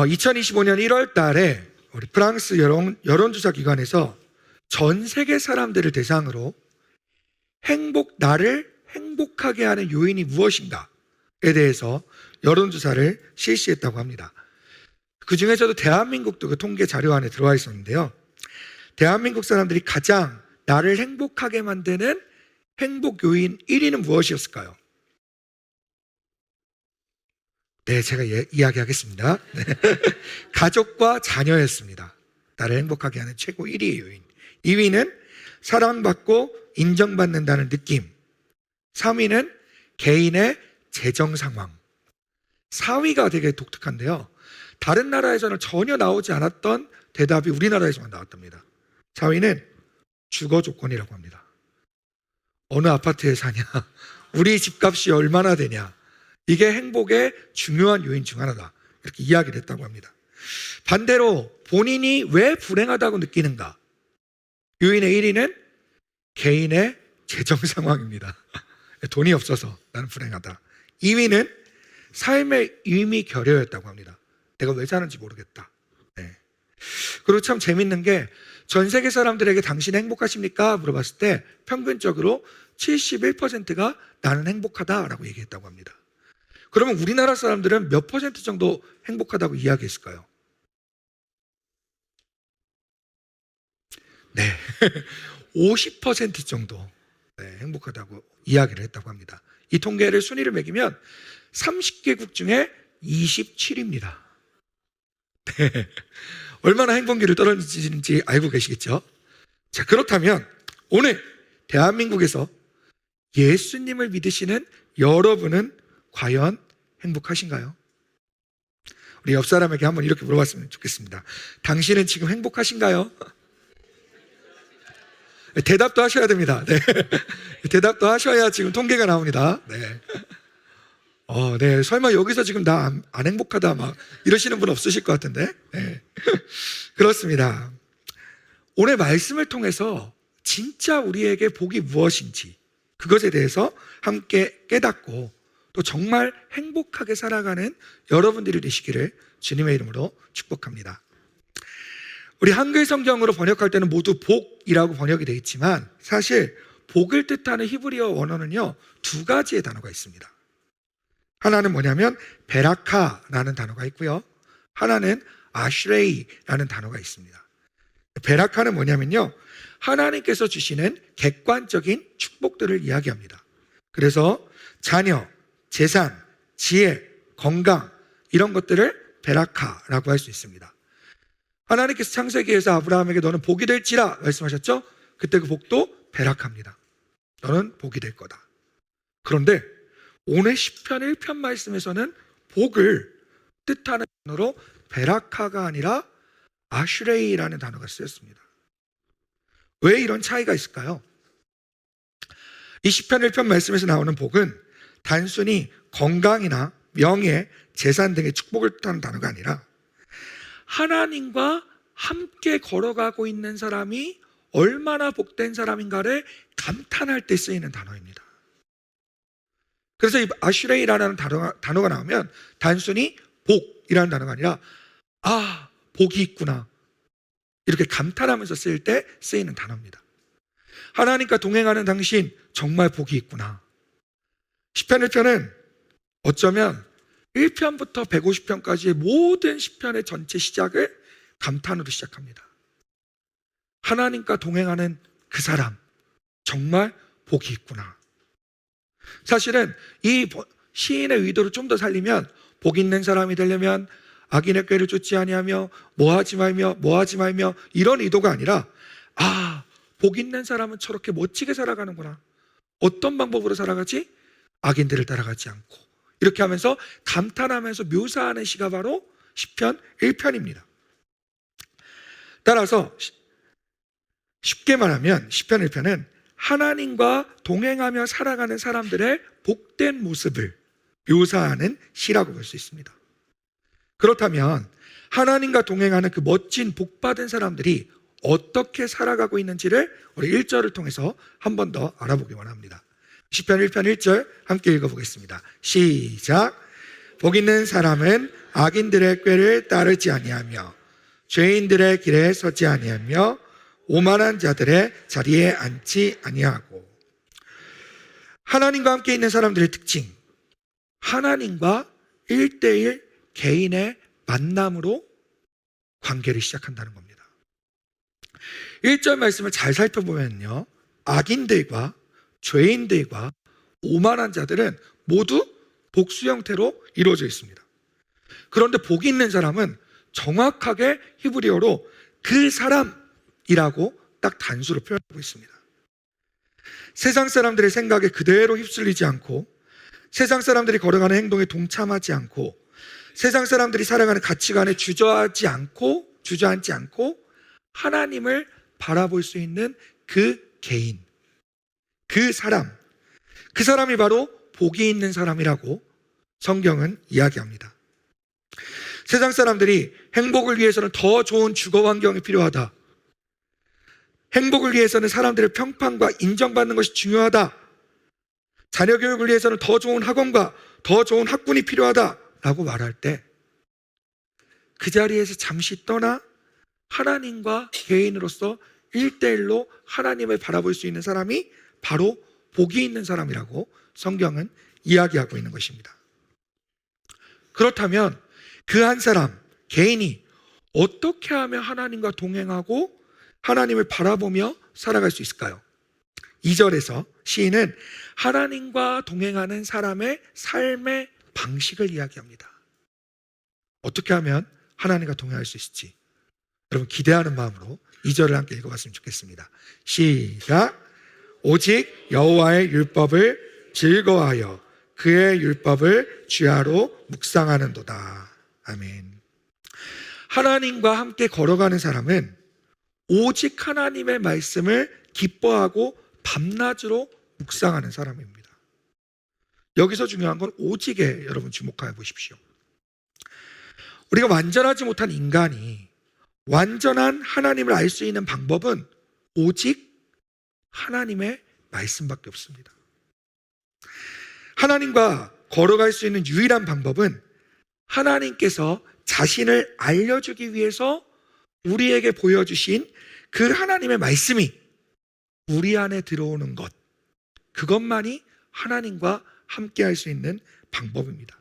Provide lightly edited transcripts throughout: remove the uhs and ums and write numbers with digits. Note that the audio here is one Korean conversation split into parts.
2025년 1월 달에 우리 프랑스 여론조사 기관에서 전 세계 사람들을 대상으로 나를 행복하게 하는 요인이 무엇인가에 대해서 여론조사를 실시했다고 합니다. 그 중에서도 대한민국도 그 통계 자료 안에 들어와 있었는데요. 대한민국 사람들이 가장 나를 행복하게 만드는 행복 요인 1위는 무엇이었을까요? 네, 제가 이야기하겠습니다. 네. 가족과 자녀였습니다. 나를 행복하게 하는 최고 1위의 요인. 2위는 사랑받고 인정받는다는 느낌. 3위는 개인의 재정 상황. 4위가 되게 독특한데요. 다른 나라에서는 전혀 나오지 않았던 대답이 우리나라에서만 나왔답니다. 4위는 주거 조건이라고 합니다. 어느 아파트에 사냐? 우리 집값이 얼마나 되냐? 이게 행복의 중요한 요인 중 하나다. 이렇게 이야기를 했다고 합니다. 반대로 본인이 왜 불행하다고 느끼는가? 요인의 1위는 개인의 재정 상황입니다. 돈이 없어서 나는 불행하다. 2위는 삶의 의미 결여였다고 합니다. 내가 왜 사는지 모르겠다. 네. 그리고 참 재밌는 게 전 세계 사람들에게 당신 행복하십니까? 물어봤을 때 평균적으로 71%가 나는 행복하다라고 얘기했다고 합니다. 그러면 우리나라 사람들은 몇 퍼센트 정도 행복하다고 이야기했을까요? 네, 50% 정도 행복하다고 이야기를 했다고 합니다. 이 통계를 순위를 매기면 30개국 중에 27위입니다. 네, 얼마나 행복기를 떨어지는지 알고 계시겠죠? 자, 그렇다면 오늘 대한민국에서 예수님을 믿으시는 여러분은 과연 행복하신가요? 우리 옆 사람에게 한번 이렇게 물어봤으면 좋겠습니다. 당신은 지금 행복하신가요? 대답도 하셔야 됩니다. 네. 대답도 하셔야 지금 통계가 나옵니다. 네. 네. 설마 여기서 지금 나 안 행복하다 막 이러시는 분 없으실 것 같은데. 네. 그렇습니다. 오늘 말씀을 통해서 진짜 우리에게 복이 무엇인지 그것에 대해서 함께 깨닫고 또 정말 행복하게 살아가는 여러분들이 되시기를 주님의 이름으로 축복합니다. 우리 한글 성경으로 번역할 때는 모두 복이라고 번역이 되어 있지만 사실 복을 뜻하는 히브리어 원어는요 2가지의 단어가 있습니다. 하나는 뭐냐면 베라카라는 단어가 있고요. 하나는 아슈레이라는 단어가 있습니다. 베라카는 뭐냐면요 하나님께서 주시는 객관적인 축복들을 이야기합니다. 그래서 자녀, 재산, 지혜, 건강 이런 것들을 베라카라고 할 수 있습니다. 하나님께서 창세기에서 아브라함에게 너는 복이 될지라 말씀하셨죠? 그때 그 복도 베라카입니다. 너는 복이 될 거다. 그런데 오늘 시편 1편 말씀에서는 복을 뜻하는 단어로 베라카가 아니라 아슈레이라는 단어가 쓰였습니다. 왜 이런 차이가 있을까요? 이 시편 1편 말씀에서 나오는 복은 단순히 건강이나 명예, 재산 등의 축복을 뜻하는 단어가 아니라 하나님과 함께 걸어가고 있는 사람이 얼마나 복된 사람인가를 감탄할 때 쓰이는 단어입니다. 그래서 이 아슈레이라는 단어가 나오면 단순히 복이라는 단어가 아니라 아, 복이 있구나 이렇게 감탄하면서 쓰일 때 쓰이는 단어입니다. 하나님과 동행하는 당신 정말 복이 있구나. 시편 1편은 어쩌면 1편부터 150편까지의 모든 시편의 전체 시작을 감탄으로 시작합니다. 하나님과 동행하는 그 사람 정말 복이 있구나. 사실은 이 시인의 의도를 좀 더 살리면 복 있는 사람이 되려면 악인의 꾀를 쫓지 아니하며 뭐하지 말며 이런 의도가 아니라 아, 복 있는 사람은 저렇게 멋지게 살아가는구나. 어떤 방법으로 살아가지? 악인들을 따라가지 않고 이렇게 하면서 감탄하면서 묘사하는 시가 바로 시편 1편입니다. 따라서 쉽게 말하면 시편 1편은 하나님과 동행하며 살아가는 사람들의 복된 모습을 묘사하는 시라고 볼 수 있습니다. 그렇다면 하나님과 동행하는 그 멋진 복받은 사람들이 어떻게 살아가고 있는지를 우리 1절을 통해서 한 번 더 알아보기 원합니다. 시편 1편 1절 함께 읽어보겠습니다. 시작. 복 있는 사람은 악인들의 꾀를 따르지 아니하며 죄인들의 길에 서지 아니하며 오만한 자들의 자리에 앉지 아니하고. 하나님과 함께 있는 사람들의 특징, 하나님과 1대1 개인의 만남으로 관계를 시작한다는 겁니다. 1절 말씀을 잘 살펴보면요, 악인들과 죄인들과 오만한 자들은 모두 복수 형태로 이루어져 있습니다. 그런데 복이 있는 사람은 정확하게 히브리어로 그 사람이라고 딱 단수로 표현하고 있습니다. 세상 사람들의 생각에 그대로 휩쓸리지 않고, 세상 사람들이 걸어가는 행동에 동참하지 않고, 세상 사람들이 살아가는 가치관에 주저앉지 않고 하나님을 바라볼 수 있는 그 개인, 그 사람이 바로 복이 있는 사람이라고 성경은 이야기합니다. 세상 사람들이 행복을 위해서는 더 좋은 주거 환경이 필요하다, 행복을 위해서는 사람들의 평판과 인정받는 것이 중요하다, 자녀 교육을 위해서는 더 좋은 학원과 더 좋은 학군이 필요하다라고 말할 때 그 자리에서 잠시 떠나 하나님과 개인으로서 1대1로 하나님을 바라볼 수 있는 사람이 바로 복이 있는 사람이라고 성경은 이야기하고 있는 것입니다. 그렇다면 그 한 사람, 개인이 어떻게 하면 하나님과 동행하고 하나님을 바라보며 살아갈 수 있을까요? 2절에서 시인은 하나님과 동행하는 사람의 삶의 방식을 이야기합니다. 어떻게 하면 하나님과 동행할 수 있을지 여러분 기대하는 마음으로 2절을 함께 읽어봤으면 좋겠습니다. 시작. 오직 여호와의 율법을 즐거워하여 그의 율법을 주야로 묵상하는도다. 아멘. 하나님과 함께 걸어가는 사람은 오직 하나님의 말씀을 기뻐하고 밤낮으로 묵상하는 사람입니다. 여기서 중요한 건 오직에 여러분 주목해 보십시오. 우리가 완전하지 못한 인간이 완전한 하나님을 알 수 있는 방법은 오직 하나님의 말씀밖에 없습니다. 하나님과 걸어갈 수 있는 유일한 방법은 하나님께서 자신을 알려주기 위해서 우리에게 보여주신 그 하나님의 말씀이 우리 안에 들어오는 것, 그것만이 하나님과 함께 할 수 있는 방법입니다.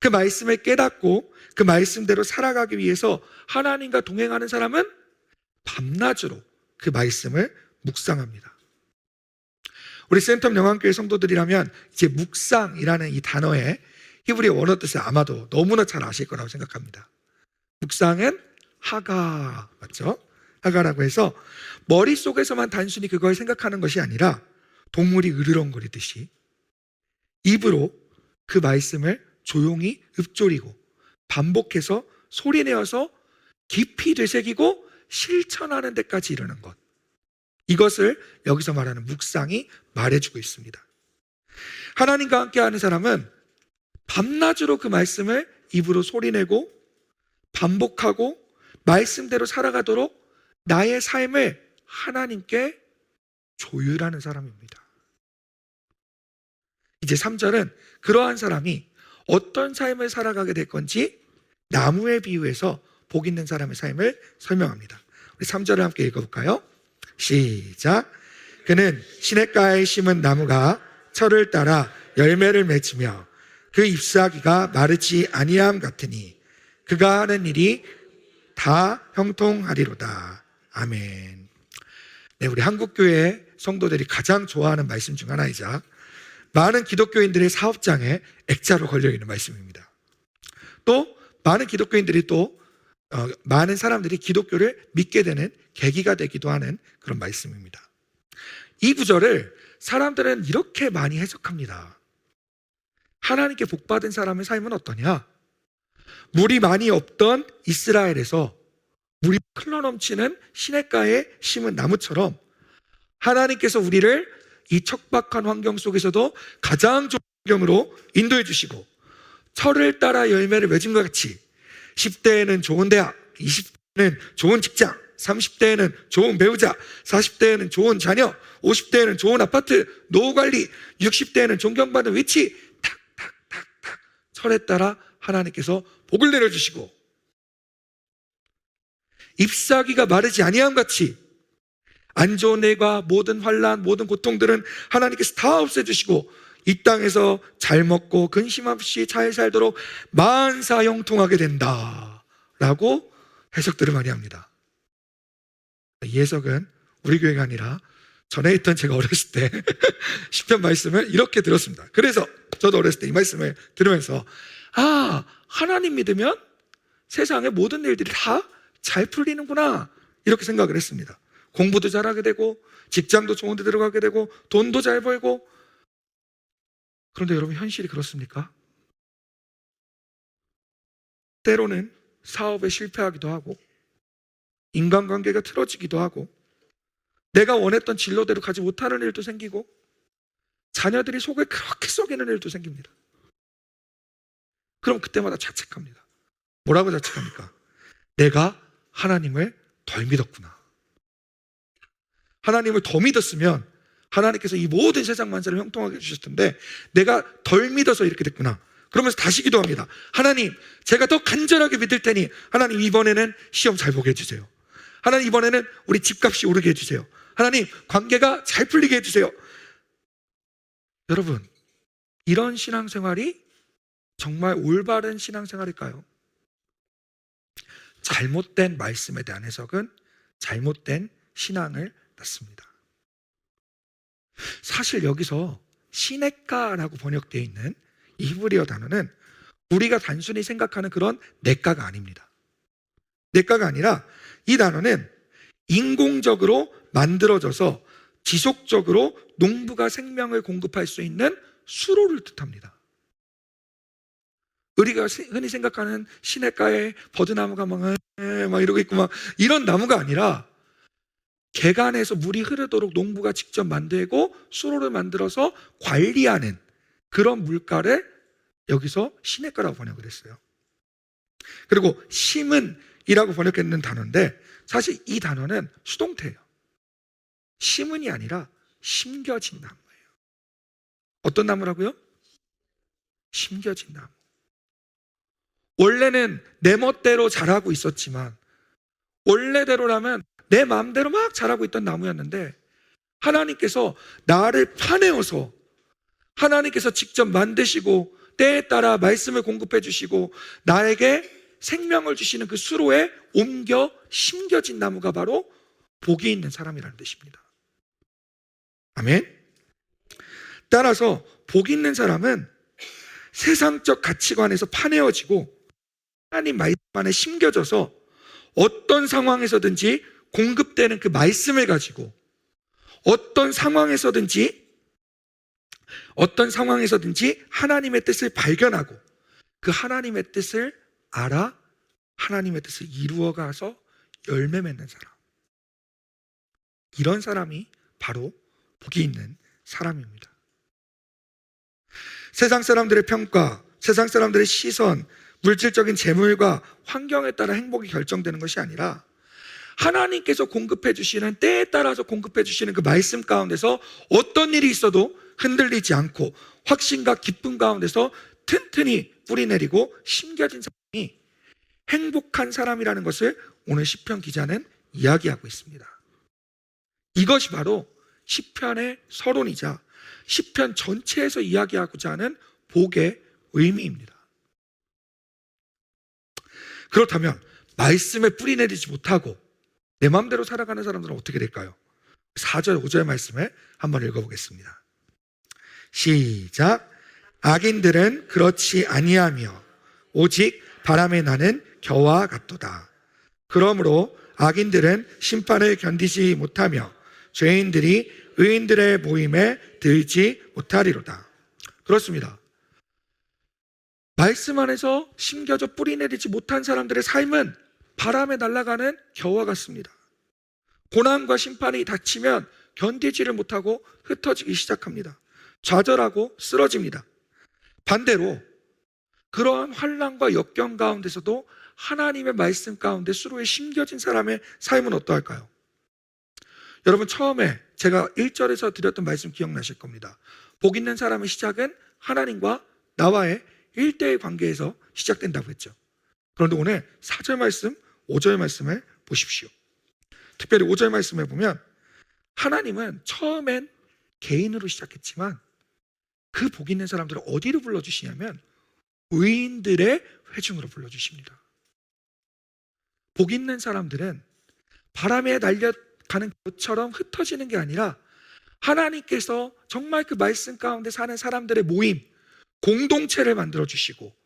그 말씀을 깨닫고 그 말씀대로 살아가기 위해서 하나님과 동행하는 사람은 밤낮으로 그 말씀을 묵상합니다. 우리 센텀 영안교회 성도들이라면 이제 묵상이라는 이 단어의 히브리 원어 뜻을 아마도 너무나 잘 아실 거라고 생각합니다. 묵상은 하가, 맞죠? 하가라고 해서 머릿속에서만 단순히 그걸 생각하는 것이 아니라 동물이 으르렁거리듯이 입으로 그 말씀을 조용히 읊조리고 반복해서 소리내어서 깊이 되새기고 실천하는 데까지 이르는 것, 이것을 여기서 말하는 묵상이 말해주고 있습니다. 하나님과 함께하는 사람은 밤낮으로 그 말씀을 입으로 소리내고 반복하고 말씀대로 살아가도록 나의 삶을 하나님께 조율하는 사람입니다. 이제 3절은 그러한 사람이 어떤 삶을 살아가게 될 건지 나무에 비유해서 복 있는 사람의 삶을 설명합니다. 우리 3절을 함께 읽어볼까요? 시작. 그는 시냇가에 심은 나무가 철을 따라 열매를 맺으며 그 잎사귀가 마르지 아니함 같으니 그가 하는 일이 다 형통하리로다. 아멘. 네, 우리 한국교회 성도들이 가장 좋아하는 말씀 중 하나이자 많은 기독교인들의 사업장에 액자로 걸려있는 말씀입니다. 또 많은 기독교인들이 많은 사람들이 기독교를 믿게 되는 계기가 되기도 하는 그런 말씀입니다. 이 구절을 사람들은 이렇게 많이 해석합니다. 하나님께 복받은 사람의 삶은 어떠냐? 물이 많이 없던 이스라엘에서 물이 흘러넘치는 시냇가에 심은 나무처럼 하나님께서 우리를 이 척박한 환경 속에서도 가장 좋은 환경으로 인도해 주시고 철을 따라 열매를 맺은 것 같이 10대에는 좋은 대학, 20대에는 좋은 직장, 30대에는 좋은 배우자, 40대에는 좋은 자녀, 50대에는 좋은 아파트, 노후 관리, 60대에는 존경받는 위치 탁탁탁탁 설에 따라 하나님께서 복을 내려주시고 잎사귀가 마르지 아니함 같이 안 좋은 일과 모든 환난, 모든 고통들은 하나님께서 다 없애주시고 이 땅에서 잘 먹고 근심 없이 잘 살도록 만사 형통하게 된다라고 해석들을 많이 합니다. 이 해석은 우리 교회가 아니라 전에 있던 제가 어렸을 때 시편 말씀을 이렇게 들었습니다. 그래서 저도 어렸을 때 이 말씀을 들으면서 하나님 믿으면 세상의 모든 일들이 다 잘 풀리는구나 이렇게 생각을 했습니다. 공부도 잘하게 되고 직장도 좋은 데 들어가게 되고 돈도 잘 벌고. 그런데 여러분, 현실이 그렇습니까? 때로는 사업에 실패하기도 하고 인간관계가 틀어지기도 하고 내가 원했던 진로대로 가지 못하는 일도 생기고 자녀들이 속을 그렇게 썩이는 일도 생깁니다. 그럼 그때마다 자책합니다. 뭐라고 자책합니까? 내가 하나님을 덜 믿었구나. 하나님을 더 믿었으면 하나님께서 이 모든 세상 만사를 형통하게 해주셨을 텐데 내가 덜 믿어서 이렇게 됐구나. 그러면서 다시 기도합니다. 하나님, 제가 더 간절하게 믿을 테니 하나님 이번에는 시험 잘 보게 해주세요. 하나님 이번에는 우리 집값이 오르게 해주세요. 하나님 관계가 잘 풀리게 해주세요. 여러분, 이런 신앙생활이 정말 올바른 신앙생활일까요? 잘못된 말씀에 대한 해석은 잘못된 신앙을 낳습니다. 사실 여기서 시네카라고 번역되어 있는 이 히브리어 단어는 우리가 단순히 생각하는 그런 냇가가 아닙니다. 냇가가 아니라 이 단어는 인공적으로 만들어져서 지속적으로 농부가 생명을 공급할 수 있는 수로를 뜻합니다. 우리가 흔히 생각하는 시냇가에 버드나무가 막 이러고 있고 막 이런 나무가 아니라 개간에서 물이 흐르도록 농부가 직접 만들고 수로를 만들어서 관리하는 그런 물가를 여기서 시냇가라고 번역을 했어요. 그리고 심은이라고 번역했는 단어인데 사실 이 단어는 수동태예요. 심은이 아니라 심겨진 나무예요. 어떤 나무라고요? 심겨진 나무. 원래는 내 멋대로 자라고 있었지만 원래대로라면 내 마음대로 막 자라고 있던 나무였는데 하나님께서 나를 파내어서 하나님께서 직접 만드시고 때에 따라 말씀을 공급해 주시고 나에게 생명을 주시는 그 수로에 옮겨 심겨진 나무가 바로 복이 있는 사람이라는 뜻입니다. 아멘. 따라서 복 있는 사람은 세상적 가치관에서 파내어지고 하나님 말씀 안에 심겨져서 어떤 상황에서든지 공급되는 그 말씀을 가지고 어떤 상황에서든지 하나님의 뜻을 발견하고 그 하나님의 뜻을 알아 하나님의 뜻을 이루어가서 열매 맺는 사람, 이런 사람이 바로 복이 있는 사람입니다. 세상 사람들의 평가, 세상 사람들의 시선, 물질적인 재물과 환경에 따라 행복이 결정되는 것이 아니라 하나님께서 공급해 주시는 때에 따라서 공급해 주시는 그 말씀 가운데서 어떤 일이 있어도 흔들리지 않고 확신과 기쁨 가운데서 튼튼히 뿌리내리고 심겨진 사람이 행복한 사람이라는 것을 오늘 시편 기자는 이야기하고 있습니다. 이것이 바로 시편의 서론이자 시편 전체에서 이야기하고자 하는 복의 의미입니다. 그렇다면 말씀에 뿌리내리지 못하고 내 마음대로 살아가는 사람들은 어떻게 될까요? 4절, 5절 말씀을 한번 읽어보겠습니다. 시작. 악인들은 그렇지 아니하며 오직 바람에 나는 겨와 같도다. 그러므로 악인들은 심판을 견디지 못하며 죄인들이 의인들의 모임에 들지 못하리로다. 그렇습니다. 말씀 안에서 심겨져 뿌리내리지 못한 사람들의 삶은 바람에 날아가는 겨와 같습니다. 고난과 심판이 닥치면 견디지를 못하고 흩어지기 시작합니다. 좌절하고 쓰러집니다. 반대로 그러한 환난과 역경 가운데서도 하나님의 말씀 가운데 수로에 심겨진 사람의 삶은 어떠할까요? 여러분, 처음에 제가 1절에서 드렸던 말씀 기억나실 겁니다. 복 있는 사람의 시작은 하나님과 나와의 1대1 관계에서 시작된다고 했죠. 그런데 오늘 4절 말씀, 5절 말씀을 보십시오. 특별히 5절 말씀에 보면 하나님은 처음엔 개인으로 시작했지만 그 복 있는 사람들을 어디로 불러주시냐면 의인들의 회중으로 불러주십니다. 복 있는 사람들은 바람에 날려가는 것처럼 흩어지는 게 아니라 하나님께서 정말 그 말씀 가운데 사는 사람들의 모임, 공동체를 만들어 주시고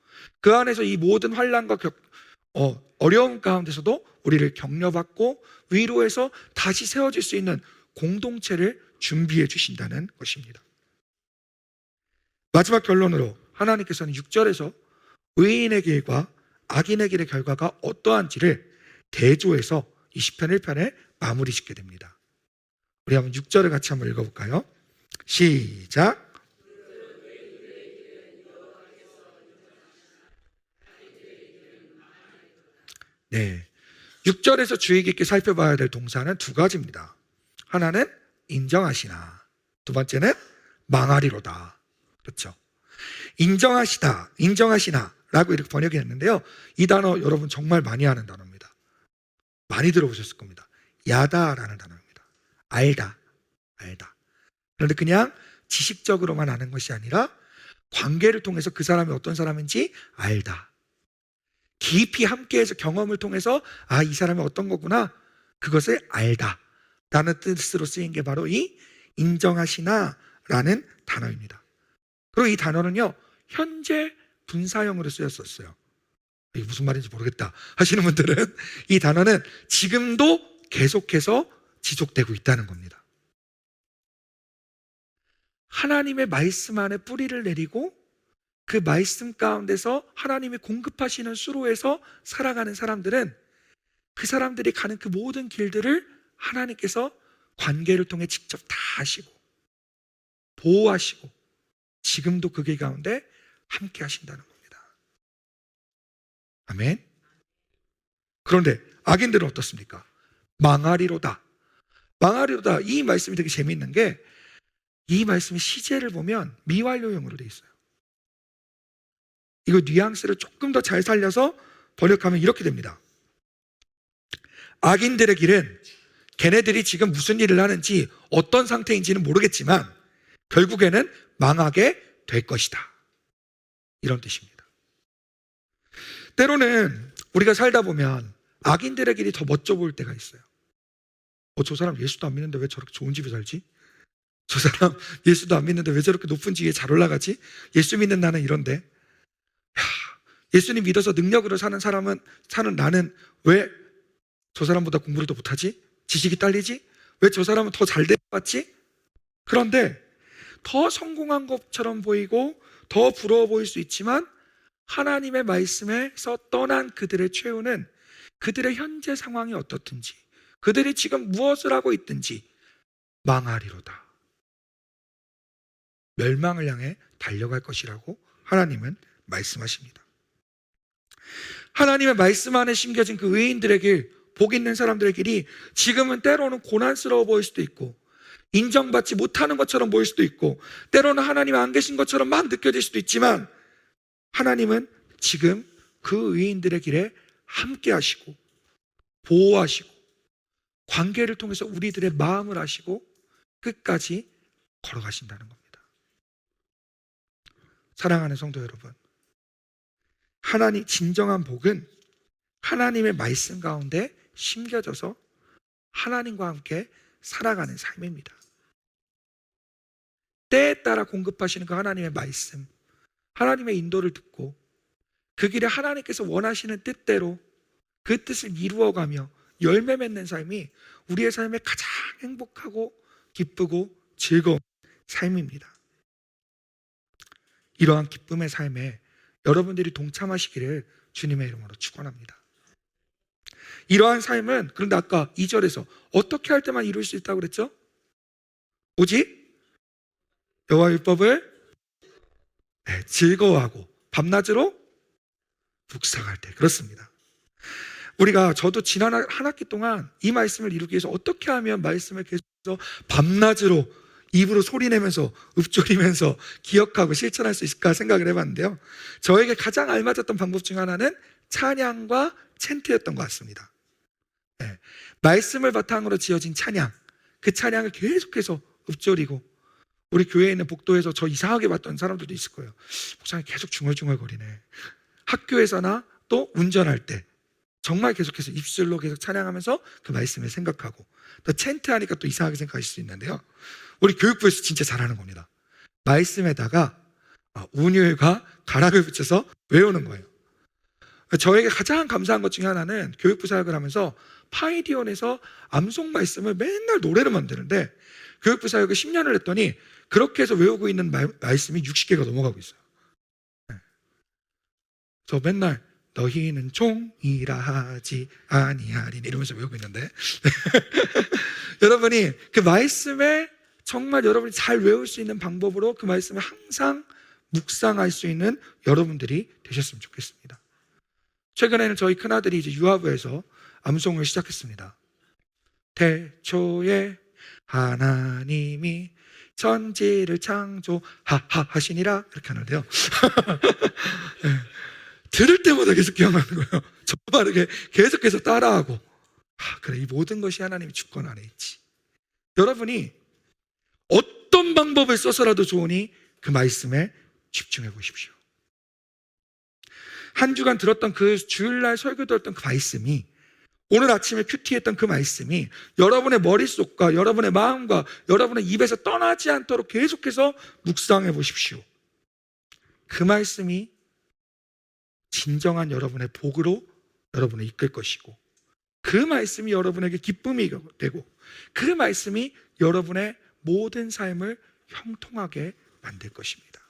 그 안에서 이 모든 환난과 어려움 가운데서도 우리를 격려받고 위로해서 다시 세워질 수 있는 공동체를 준비해 주신다는 것입니다. 마지막 결론으로 하나님께서는 6절에서 의인의 길과 악인의 길의 결과가 어떠한지를 대조해서 이 시편 1편에 마무리 짓게 됩니다. 우리 한번 6절을 같이 한번 읽어볼까요? 시작. 네, 6절에서 주의 깊게 살펴봐야 될 동사는 두 가지입니다. 하나는 인정하시나, 두 번째는 망하리로다. 그렇죠? 인정하시나 라고 이렇게 번역이 했는데요, 이 단어 여러분 정말 많이 하는 단어입니다. 많이 들어보셨을 겁니다. 야다라는 단어입니다. 알다. 그런데 그냥 지식적으로만 아는 것이 아니라 관계를 통해서 그 사람이 어떤 사람인지 알다. 깊이 함께해서 경험을 통해서 이 사람이 어떤 거구나, 그것을 알다 라는 뜻으로 쓰인 게 바로 이 인정하시나 라는 단어입니다. 그리고 이 단어는요, 현재 분사형으로 쓰였었어요. 이게 무슨 말인지 모르겠다 하시는 분들은 이 단어는 지금도 계속해서 지속되고 있다는 겁니다. 하나님의 말씀 안에 뿌리를 내리고 그 말씀 가운데서 하나님이 공급하시는 수로에서 살아가는 사람들은 그 사람들이 가는 그 모든 길들을 하나님께서 관계를 통해 직접 다 하시고 보호하시고 지금도 그 길 가운데 함께 하신다는 겁니다. 아멘. 그런데 악인들은 어떻습니까? 망하리로다. 이 말씀이 되게 재미있는 게 이 말씀의 시제를 보면 미완료형으로 되어 있어요. 이거 뉘앙스를 조금 더 잘 살려서 번역하면 이렇게 됩니다. 악인들의 길은 걔네들이 지금 무슨 일을 하는지 어떤 상태인지는 모르겠지만 결국에는 망하게 될 것이다. 이런 뜻입니다. 때로는 우리가 살다 보면 악인들의 길이 더 멋져 보일 때가 있어요. 저 사람 예수도 안 믿는데 왜 저렇게 좋은 집에 살지? 저 사람 예수도 안 믿는데 왜 저렇게 높은 지위에 잘 올라가지? 예수 믿는 나는 이런데, 예수님 믿어서 능력으로 사는 나는 왜 저 사람보다 공부를 더 못하지? 지식이 딸리지? 왜 저 사람은 더 잘 대받지? 그런데 더 성공한 것처럼 보이고 더 부러워 보일 수 있지만 하나님의 말씀에서 떠난 그들의 최후는 그들의 현재 상황이 어떻든지 그들이 지금 무엇을 하고 있든지 망하리로다. 멸망을 향해 달려갈 것이라고 하나님은 말씀하십니다. 하나님의 말씀 안에 심겨진 그 의인들의 길, 복 있는 사람들의 길이 지금은 때로는 고난스러워 보일 수도 있고 인정받지 못하는 것처럼 보일 수도 있고 때로는 하나님이 안 계신 것처럼 막 느껴질 수도 있지만 하나님은 지금 그 의인들의 길에 함께 하시고 보호하시고 관계를 통해서 우리들의 마음을 하시고 끝까지 걸어가신다는 겁니다. 사랑하는 성도 여러분, 진정한 복은 하나님의 말씀 가운데 심겨져서 하나님과 함께 살아가는 삶입니다. 때에 따라 공급하시는 그 하나님의 말씀, 하나님의 인도를 듣고 그 길에 하나님께서 원하시는 뜻대로 그 뜻을 이루어가며 열매 맺는 삶이 우리의 삶의 가장 행복하고 기쁘고 즐거운 삶입니다. 이러한 기쁨의 삶에 여러분들이 동참하시기를 주님의 이름으로 축원합니다. 이러한 삶은 그런데 아까 2절에서 어떻게 할 때만 이룰 수 있다고 그랬죠? 오직 여호와 율법을 즐거워하고 밤낮으로 묵상할 때. 그렇습니다. 저도 지난 한 학기 동안 이 말씀을 이루기 위해서 어떻게 하면 말씀을 계속해서 밤낮으로 입으로 소리내면서 읊조리면서 기억하고 실천할 수 있을까 생각을 해봤는데요. 저에게 가장 알맞았던 방법 중 하나는 찬양과 챈트였던 것 같습니다. 네. 말씀을 바탕으로 지어진 찬양, 그 찬양을 계속해서 읊조리고, 우리 교회에 있는 복도에서 저 이상하게 봤던 사람들도 있을 거예요. 목사님 계속 중얼중얼거리네. 학교에서나 또 운전할 때 정말 계속해서 입술로 계속 찬양하면서 그 말씀을 생각하고, 또 챈트 하니까 또 이상하게 생각하실 수 있는데요, 우리 교육부에서 진짜 잘하는 겁니다. 말씀에다가 운율과 가락을 붙여서 외우는 거예요. 저에게 가장 감사한 것 중에 하나는 교육부 사역을 하면서 파이디언에서 암송 말씀을 맨날 노래로 만드는데, 교육부 사역을 10년을 했더니 그렇게 해서 외우고 있는 말씀이 60개가 넘어가고 있어요. 저 맨날 너희는 종이라 하지 아니하리니 이러면서 외우고 있는데 여러분이 그 말씀에 정말 여러분이 잘 외울 수 있는 방법으로 그 말씀을 항상 묵상할 수 있는 여러분들이 되셨으면 좋겠습니다. 최근에는 저희 큰아들이 이제 유아부에서 암송을 시작했습니다. 태초에 하나님이 천지를 창조하시니라 이렇게 하는데요. 네. 들을 때마다 계속 기억나는 거예요. 정말 이렇게 계속해서 따라하고, 그래, 이 모든 것이 하나님의 주권 안에 있지. 여러분이 어떤 방법을 써서라도 좋으니 그 말씀에 집중해 보십시오. 한 주간 들었던 그 주일날 설교 들었던 그 말씀이, 오늘 아침에 큐티했던 그 말씀이 여러분의 머릿속과 여러분의 마음과 여러분의 입에서 떠나지 않도록 계속해서 묵상해 보십시오. 그 말씀이 진정한 여러분의 복으로 여러분을 이끌 것이고, 그 말씀이 여러분에게 기쁨이 되고, 그 말씀이 여러분의 모든 삶을 형통하게 만들 것입니다.